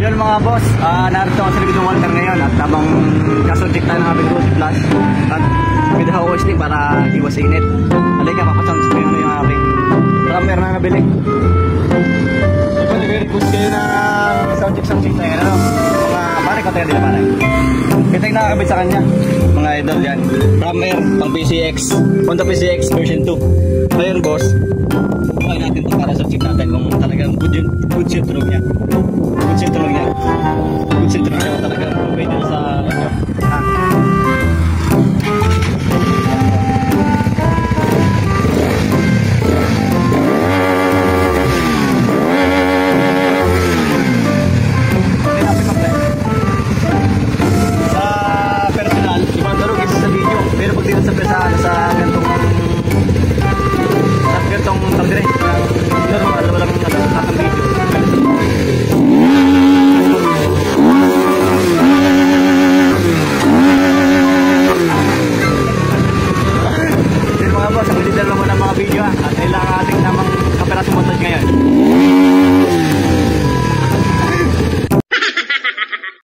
Yun mga boss, narito ako sa likod ng Walter ngayon at tamang kasuntik tayo ng ating 20 plus at with the hose stick para iwas init. Halika, papasound ko yung aking drummer na nabili. Ito, nag-request kayo na soundcheck tayo, ano? Mga pare ko tayo din na pare. Ito yung nakakabit sa kanya, mga idol yan. Drummer, pang PCX, Honda PCX version 2. Ngayon boss, buhay natin ito para soundcheck natin kung talagang good yung tunog niya. Good yung tunog niya talagang pwede na sa ano. Sa mga boss, ang dito lang muna mga video at kailangan ating